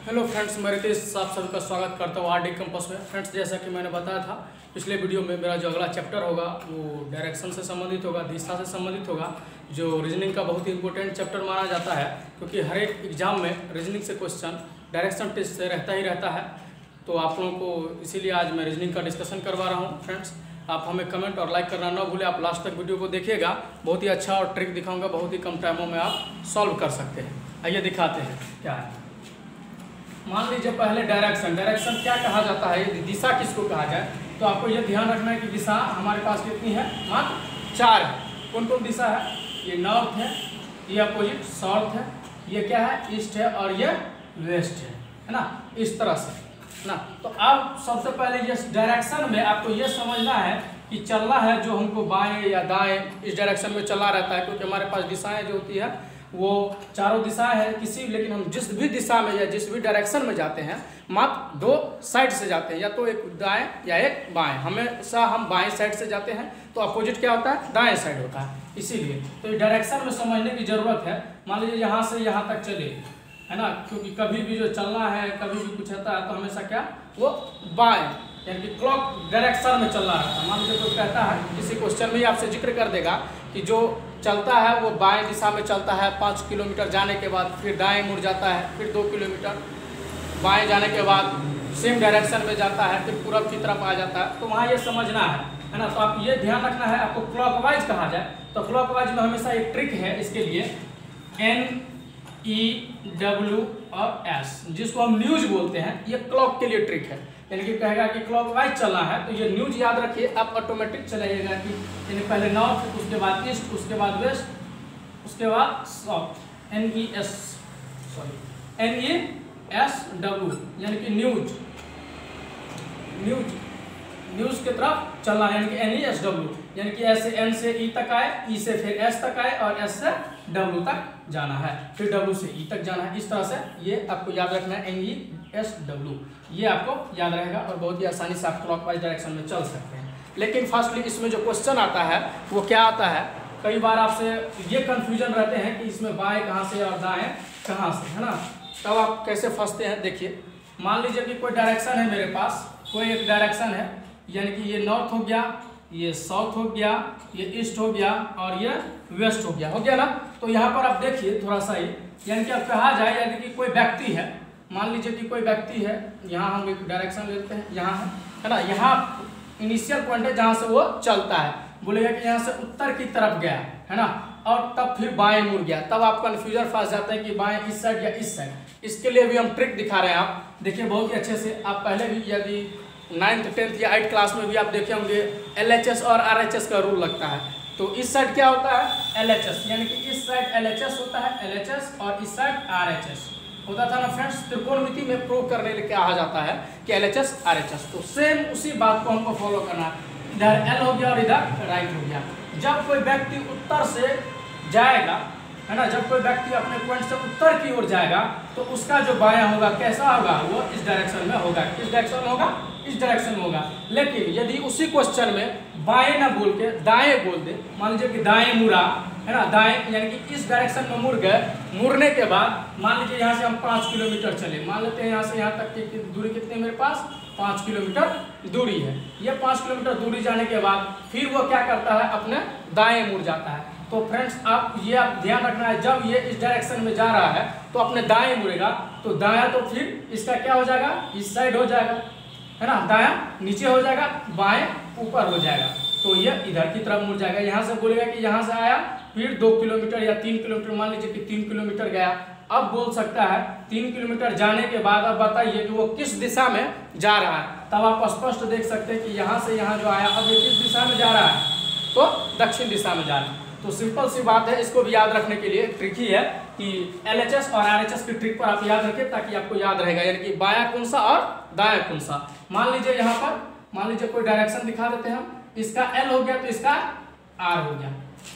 Hello friends, मैं रितेश आप सभी का स्वागत करता हूँ आरडी कैंपस में। फ्रेंड्स, जैसा कि मैंने बताया था पिछले वीडियो में, मेरा जो अगला चैप्टर होगा वो डायरेक्शन से संबंधित होगा, दिशा से संबंधित होगा, जो रीजनिंग का बहुत ही इंपॉर्टेंट चैप्टर माना जाता है, क्योंकि हर एक एग्जाम में रीजनिंग से क्वेश्चन डायरेक्शन टेस्ट से रहता ही रहता है। तो आप लोगों को इसीलिए आज मैं रीजनिंग का डिस्कशन करवा रहा हूँ। फ्रेंड्स, आप हमें कमेंट और लाइक करना ना भूलें। आप लास्ट तक वीडियो को देखिएगा, बहुत ही अच्छा और ट्रिक दिखाऊंगा, बहुत ही कम टाइमों में आप सॉल्व कर सकते हैं। आइए दिखाते हैं क्या है। मान लीजिए पहले डायरेक्शन क्या कहा जाता है, दिशा किसको कहा जाए, तो आपको यह ध्यान रखना है कि दिशा हमारे पास कितनी है, मात्र 4 है। कौन कौन दिशा है? ये नॉर्थ है, ये अपोजिट साउथ है, ये क्या है, ईस्ट है, और ये वेस्ट है ना, इस तरह से ना। तो अब सबसे पहले ये डायरेक्शन में आपको ये समझना है कि चलना है जो हमको बाएं या दाएं, इस डायरेक्शन में चलना रहता है, क्योंकि हमारे पास दिशाएं जो होती है वो चारों दिशाएं हैं लेकिन हम जिस भी दिशा में या जिस भी डायरेक्शन में जाते हैं मात्र 2 साइड से जाते हैं, या तो एक दाएं या एक बाएं। हमेशा हम बाएं साइड से जाते हैं, तो अपोजिट क्या होता है, दाएं साइड होता है। इसीलिए तो ये डायरेक्शन में समझने की जरूरत है। मान लीजिए यहाँ से यहाँ तक चले, है ना, क्योंकि कभी भी जो चलना है, कभी भी कुछ होता है तो हमेशा क्या, वो बाएं यानी कि क्लॉक डायरेक्शन में चलना रहता है। मान लीजिए कोई कहता है, किसी क्वेश्चन में ही आपसे जिक्र कर देगा कि जो चलता है वो बाएं दिशा में चलता है, 5 किलोमीटर जाने के बाद फिर दाएं मुड़ जाता है, फिर 2 किलोमीटर बाएं जाने के बाद सेम डायरेक्शन में जाता है, फिर पूरब की तरफ आ जाता है। तो वहाँ ये समझना है ना। तो आप ये ध्यान रखना है, आपको क्लॉकवाइज कहा जाए तो क्लॉकवाइज में हमेशा एक ट्रिक है इसके लिए, NEW और S, जिसको हम न्यूज बोलते हैं। ये क्लॉक के लिए ट्रिक है, यानी कि कहेगा कि क्लॉकवाइज चलना है तो ये न्यूज याद रखिए, आप ऑटोमेटिक चलाइएगा कि यानी पहले नॉर्थ, उसके बाद ईस्ट, उसके बाद वेस्ट, उसके बाद साउथ। NESW यानी कि न्यूज की तरफ चलना, यानी कि NESW यानी कि ऐसे N से E तक आए, E से फिर S तक आए, और S से W तक जाना है, फिर W से E तक जाना है। इस तरह से ये आपको याद रखना है, NESW, ये आपको याद रहेगा और बहुत ही आसानी से आप क्लॉकवाइज डायरेक्शन में चल सकते हैं। लेकिन फर्स्टली इसमें जो क्वेश्चन आता है वो क्या आता है, कई बार आपसे ये कंफ्यूजन रहते हैं कि इसमें बाएं कहाँ से और दाएं कहाँ से, है ना। तब आप कैसे फंसते हैं, देखिए। मान लीजिए कि कोई डायरेक्शन है मेरे पास, कोई एक डायरेक्शन है, यानी कि ये नॉर्थ हो गया, ये साउथ हो गया, ये ईस्ट हो गया, और ये वेस्ट हो गया ना। तो यहाँ पर आप देखिए थोड़ा सा ही, यानी कि अब कहा जाए, यानी कि कोई व्यक्ति है, मान लीजिए कि कोई व्यक्ति है, यहाँ हम एक डायरेक्शन लेते हैं, यहाँ है ना, यहाँ इनिशियल पॉइंट है जहाँ से वो चलता है, बोलेगा कि यहाँ से उत्तर की तरफ गया, है ना, और तब फिर बाएं मुड़ गया। तब आप कन्फ्यूजन फंस जाते हैं कि बाएं इस साइड या इस साइड। इसके लिए भी हम ट्रिक दिखा रहे हैं, आप देखिए बहुत ही अच्छे से। आप पहले भी यदि 9th 10th या 8th क्लास में भी आप देखे होंगे, LHS और RHS का रूल लगता है। तो इस साइड क्या होता है, LHS, यानी कि इस साइड LHS होता है, LHS, और इस साइड RHS होता था ना फ्रेंड्स। त्रिकोणमिति में प्रूव करने के लिए कहा जाता है कि LHS RHS। तो सेम उसी बात को हमको फॉलो करना है, इधर L हो गया और इधर राइट हो गया। जब कोई व्यक्ति उत्तर से जाएगा, है ना, जब कोई व्यक्ति अपने पॉइंट से उत्तर की ओर जाएगा तो उसका जो बायां होगा कैसा होगा, वो इस डायरेक्शन में होगा। किस डायरेक्शन में होगा, इस डायरेक्शन में होगा। लेकिन यदि उसी क्वेश्चन में बाएं ना बोल के दाएं बोल दे, मान लीजिए कि दाएं मुड़ा, है ना, दाएं यानी कि इस डायरेक्शन में मुड़ गए, मुड़ने के बाद मान लीजिए यहाँ से हम 5 किलोमीटर चले, मान लेते हैं यहाँ से यहाँ तक की दूरी कितनी है मेरे पास, 5 किलोमीटर दूरी है। ये 5 किलोमीटर दूरी जाने के बाद फिर वो क्या करता है, अपने दाएं मुड़ जाता है। तो फ्रेंड्स, आप ध्यान रखना है, जब ये इस डायरेक्शन में जा रहा है तो अपने दाएं मुड़ेगा, तो दायां तो फिर इसका क्या हो जाएगा, इस साइड हो जाएगा, है ना, दायां नीचे हो जाएगा, बाएं ऊपर हो जाएगा, तो ये इधर की तरफ मुड़ जाएगा। यहाँ से बोलेगा कि यहाँ से आया, फिर 2 किलोमीटर या 3 किलोमीटर, मान लीजिए कि 3 किलोमीटर गया। अब बोल सकता है 3 किलोमीटर जाने के बाद अब बताइए कि वो किस दिशा में जा रहा है। तब आप स्पष्ट देख सकते हैं कि यहाँ से यहाँ जो आया, अब ये किस दिशा में जा रहा है, तो दक्षिण दिशा में जा रहा है। तो सिंपल सी बात है, इसको भी याद रखने के लिए ट्रिक ही है कि LHS और RHS की ट्रिक पर आप याद रखें, ताकि आपको याद रहेगा, यानी कि बायां कौन सा और दायां कौन सा। मान लीजिए यहाँ पर, मान लीजिए कोई डायरेक्शन दिखा देते हैं हम, इसका L हो गया तो इसका R हो गया,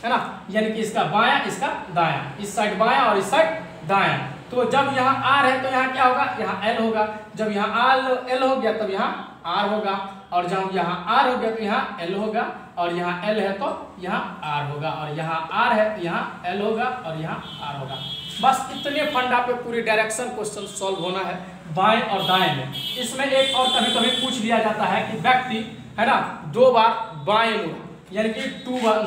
है ना, यानी कि इसका बायां, इसका दायां, इस साइड बायां और इस साइड दायां। तो जब यहाँ R है तो यहाँ क्या होगा, यहाँ L होगा। जब यहाँ L हो गया तब यहाँ R होगा, और जब यहाँ R हो गया तो यहाँ L होगा, और यहाँ L है तो यहाँ R होगा, और यहाँ R है तो यहाँ L होगा, और यहाँ R होगा। बस इतने फंडा पे पूरी डायरेक्शन क्वेश्चन सॉल्व होना है। बाएं और दाएं में। इसमें एक और कभी कभी पूछ लिया जाता है कि व्यक्ति है ना 2 बार बाएं मुड़ा, यानी कि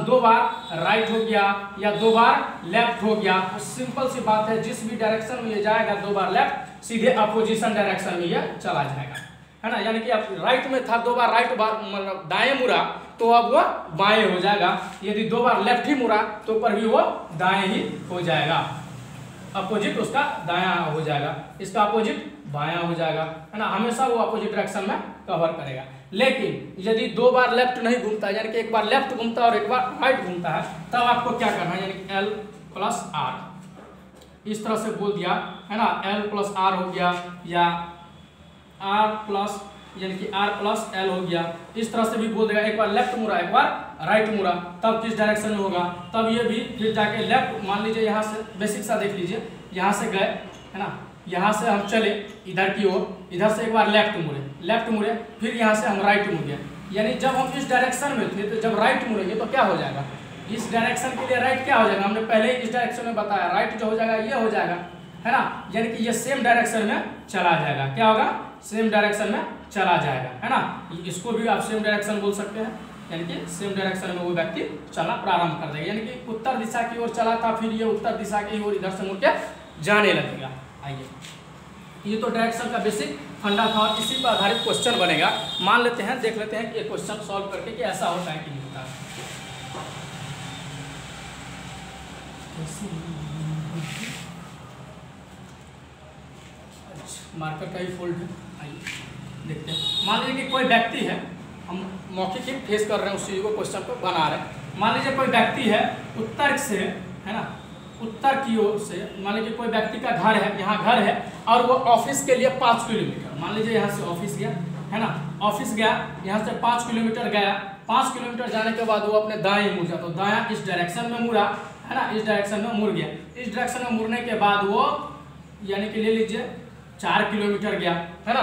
2 बार राइट हो गया या 2 बार लेफ्ट हो गया। तो सिंपल सी बात है, जिस भी डायरेक्शन में ये जाएगा 2 बार लेफ्ट, सीधे अपोजिशन डायरेक्शन में ये चला जाएगा, है ना। यानी कि अब राइट में था, 2 बार राइट बार मतलब दाएं मुड़ा तो अब वो बाएं हो जाएगा। यदि 2 बार लेफ्ट ही मुड़ा तो पर भी वो दाएं ही हो जाएगा, अपोजिट उसका दायां हो जाएगा, इसका अपोजिट बायां हो जाएगा, है ना। हमेशा वो अपोजिट डायरेक्शन में कवर करेगा। लेकिन यदि 2 बार लेफ्ट नहीं घूमता है, यानी कि एक बार लेफ्ट घूमता है और एक बार राइट घूमता है, तब आपको क्या करना है, यानी कि L + R इस तरह से बोल दिया, है ना। L + R हो गया या यानी कि R + L हो गया, इस तरह से भी बोल देगा। एक बार लेफ्ट मुड़ा, एक बार राइट मुड़ा, तब किस डायरेक्शन में होगा, तब ये भी फिर जाके लेफ्ट। मान लीजिए यहाँ से बेसिक सा देख लीजिए, यहाँ से गए, है ना, यहाँ से हम चले इधर की ओर, इधर से एक बार लेफ्ट मुड़े, फिर यहाँ से हम राइट मुड़ गए। यानी जब हम इस डायरेक्शन में थे तो जब राइट मुड़ेंगे तो क्या हो जाएगा, इस डायरेक्शन के लिए राइट क्या हो जाएगा, हमने पहले ही इस डायरेक्शन में बताया, राइट जो हो जाएगा ये हो जाएगा, है ना। यानी कि ये सेम डायरेक्शन में चला जाएगा, क्या होगा, सेम डायरेक्शन में चला जाएगा, है ना। इसको भी आप सेम डायरेक्शन बोल सकते हैं, यानी कि सेम डायरेक्शन में वो व्यक्ति चलना प्रारंभ कर देगा। यानी कि उत्तर दिशा की ओर चला था, फिर ये उत्तर दिशा की ओर इधर से मुड़ के जाने लगेगा। आइए, ये तो डायरेक्शन का बेसिक फंडा था और इसी पर आधारित क्वेश्चन बनेगा। मान लेते हैं, देख लेते हैं कि ये क्वेश्चन सॉल्व करके कि ऐसा होता है कि नहीं होता है। मार्कर का ही फोल्ड है, आइए देखते हैं। मान लीजिए कि कोई व्यक्ति है, हम मौखिक ही फेस कर रहे हैं उस चीज़ को, क्वेश्चन को बना रहे हैं। मान लीजिए कोई व्यक्ति है उत्तर से, है ना, उत्तर की ओर से, मान लीजिए कोई व्यक्ति का घर है, यहाँ घर है और वो ऑफिस के लिए 5 किलोमीटर, मान लीजिए यहाँ से ऑफिस गया, है ना, ऑफिस गया, यहाँ से 5 किलोमीटर गया। 5 किलोमीटर जाने के बाद वो अपने दाएं मुड़ गया, तो दायां इस डायरेक्शन में मुड़ा, है ना, इस डायरेक्शन में मुड़ गया। इस डायरेक्शन में मुड़ने के बाद वो यानी कि ले लीजिए 4 किलोमीटर गया, है ना,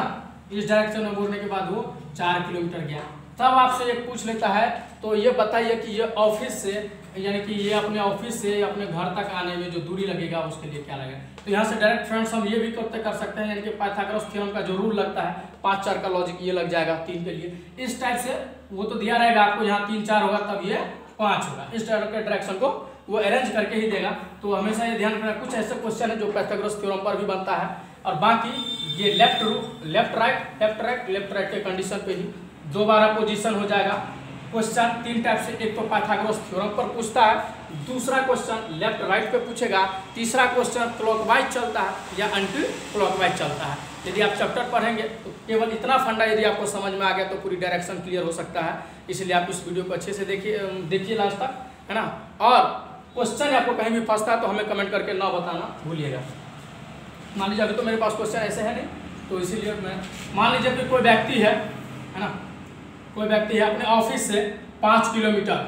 इस डायरेक्शन में मुड़ने के बाद वो 4 किलोमीटर गया। तब आपसे ये पूछ लेता है, तो ये बताइए कि ये ऑफिस से, यानी कि ये अपने ऑफिस से अपने घर तक आने में जो दूरी लगेगा उसके लिए क्या लगेगा। तो यहाँ से डायरेक्ट फ्रेंड्स हम ये भी कर सकते हैं, यानी कि पाइथागोरस थ्योरम का जो रूल लगता है 5 4 का लॉजिक ये लग जाएगा 3 के लिए। इस टाइप से वो तो दिया रहेगा आपको, यहाँ 3 4 होगा तब ये 5 होगा, इस टाइप के डायरेक्शन को वो अरेंज करके ही देगा। तो हमेशा ये ध्यान रखना, कुछ ऐसे क्वेश्चन है जो पाइथागोरस थ्योरम पर भी बनता है, और बाकी ये लेफ्ट राइट के कंडीशन पे ही 2 बार अपोजिशन हो जाएगा। क्वेश्चन 3 टाइप से, एक तो पाइथागोरस थ्योरम पर पूछता है, दूसरा क्वेश्चन लेफ्ट राइट पे पूछेगा, तीसरा क्वेश्चन क्लॉकवाइज चलता है या एंटी क्लॉकवाइज चलता है। यदि आप चैप्टर पढ़ेंगे तो केवल इतना फंडा यदि आपको समझ में आ गया तो पूरी डायरेक्शन क्लियर हो सकता है। इसलिए आप इस वीडियो को अच्छे से देखिए लास्ट तक, है ना। और क्वेश्चन आपको कहीं भी फंसता है तो हमें कमेंट करके ना बताना भूलिएगा। मान लीजिए अभी तो मेरे पास क्वेश्चन ऐसे है नहीं, तो इसीलिए मैं, मान लीजिए कि कोई व्यक्ति है ना, कोई व्यक्ति है अपने ऑफिस से 5 किलोमीटर,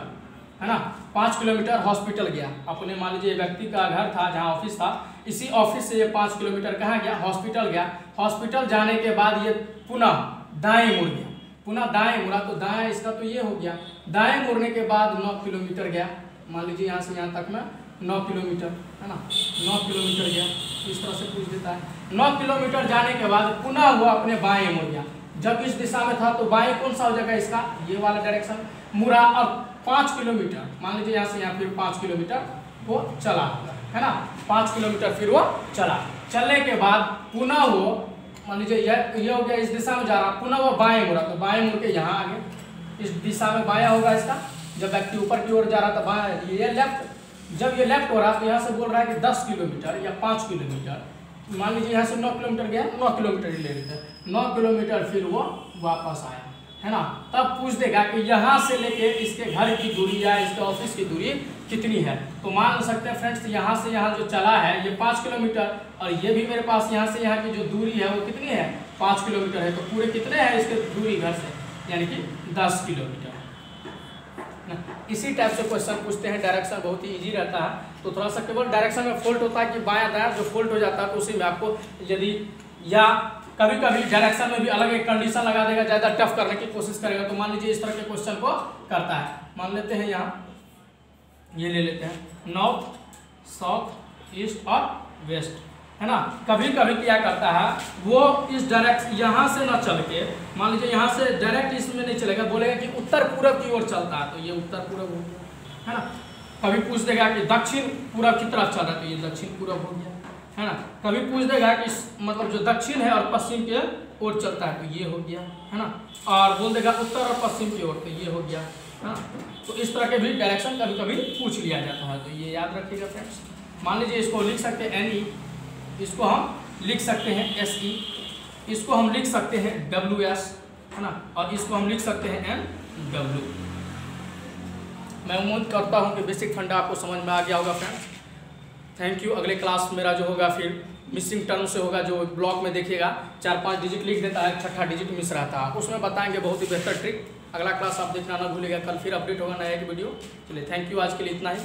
है ना, 5 किलोमीटर हॉस्पिटल गया अपने। मान लीजिए व्यक्ति का घर था जहाँ ऑफिस था, इसी ऑफिस से ये 5 किलोमीटर कहाँ गया, हॉस्पिटल गया। हॉस्पिटल जाने के बाद ये पुनः दाएं मुड़ गया, पुनः दाएं मुड़ा, तो दाएं इसका तो ये हो गया। दाएं मुड़ने के बाद 9 किलोमीटर गया, मान लीजिए यहाँ से यहाँ तक में 9 किलोमीटर, है ना, 9 किलोमीटर गया, इस तरह से पूछ देता है। 9 किलोमीटर जाने के बाद पुनः वो अपने बाएं मुड़ गया। जब इस दिशा में था तो बाएं कौन सा हो जाएगा, इसका ये वाला डायरेक्शन मुड़ा। और 5 किलोमीटर, मान लीजिए यहाँ से यहाँ फिर 5 किलोमीटर वो चला, है ना, 5 किलोमीटर फिर वो चला। चलने के बाद पुनः वो, मान लीजिए ये हो गया, इस दिशा में जा रहा, पुनः वो बाएं मुड़ा, तो बाएं मुड़ के यहाँ आ गए, इस दिशा में बायां होगा इसका। जब व्यक्ति ऊपर की ओर जा रहा था बायां, ये लेफ्ट, जब ये लेफ्ट हो रहा तो यहाँ से बोल रहा है कि 10 किलोमीटर या 5 किलोमीटर, मान लीजिए यहाँ से 9 किलोमीटर गया, 9 किलोमीटर ही ले लेते हैं, 9 किलोमीटर फिर वो वापस आया, है ना। तब पूछ देगा कि यहाँ से लेके इसके घर की दूरी या इसके ऑफिस की दूरी कितनी है। तो मान सकते हैं फ्रेंड्स, यहाँ से यहाँ जो चला है ये 5 किलोमीटर, और ये भी मेरे पास यहाँ से यहाँ की जो दूरी है वो कितनी है, 5 किलोमीटर है। तो पूरे कितने हैं इसके दूरी घर से, यानी कि 10 किलोमीटर। इसी टाइप से क्वेश्चन पूछते हैं, डायरेक्शन बहुत ही इजी रहता है। तो थोड़ा सा केवल डायरेक्शन में फॉल्ट होता है कि बायां दायां जो फॉल्ट हो जाता है, तो उसी में आपको यदि, या कभी कभी डायरेक्शन में भी अलग एक कंडीशन लगा देगा, ज़्यादा टफ करने की कोशिश करेगा। तो मान लीजिए इस तरह के क्वेश्चन को करता है, मान लेते हैं यहाँ ये ले लेते हैं, नॉर्थ साउथ ईस्ट और वेस्ट, है ना। कभी कभी क्या करता है वो इस डायरेक्ट यहाँ से ना चल के, मान लीजिए यहाँ से डायरेक्ट इसमें नहीं चलेगा, बोलेगा कि उत्तर पूरब की ओर चलता है, तो ये उत्तर पूरब हो गया, है ना। कभी पूछ देगा कि दक्षिण पूरब की तरफ चल रहा है, तो ये दक्षिण पूरब हो गया, है ना। कभी पूछ देगा कि मतलब जो दक्षिण है और पश्चिम के ओर चलता है, तो ये हो गया, है ना। और बोल देगा उत्तर और पश्चिम की ओर, तो ये हो गया, है ना। तो इस तरह के भी डायरेक्शन कभी कभी पूछ लिया जाता है, तो ये याद रखिएगा फ्रेंड्स। मान लीजिए इसको लिख सकते हैं NE, इसको हम लिख सकते हैं SE, इसको हम लिख सकते हैं WS, है ना, और इसको हम लिख सकते हैं NW। मैं उम्मीद करता हूँ कि बेसिक फंडा आपको समझ में आ गया होगा फ्रेंड्स। Thank you. अगले क्लास मेरा जो होगा फिर मिसिंग टर्म से होगा, जो ब्लॉक में देखिएगा 4-5 डिजिट लिख देता है, 6ठा डिजिट मिस रहता है, उसमें बताएंगे बहुत ही बेहतर ट्रिक। अगला क्लास आप देखना ना भूलिएगा, कल फिर अपडेट होगा नया एक वीडियो। चलिए थैंक यू, आज के लिए इतना ही।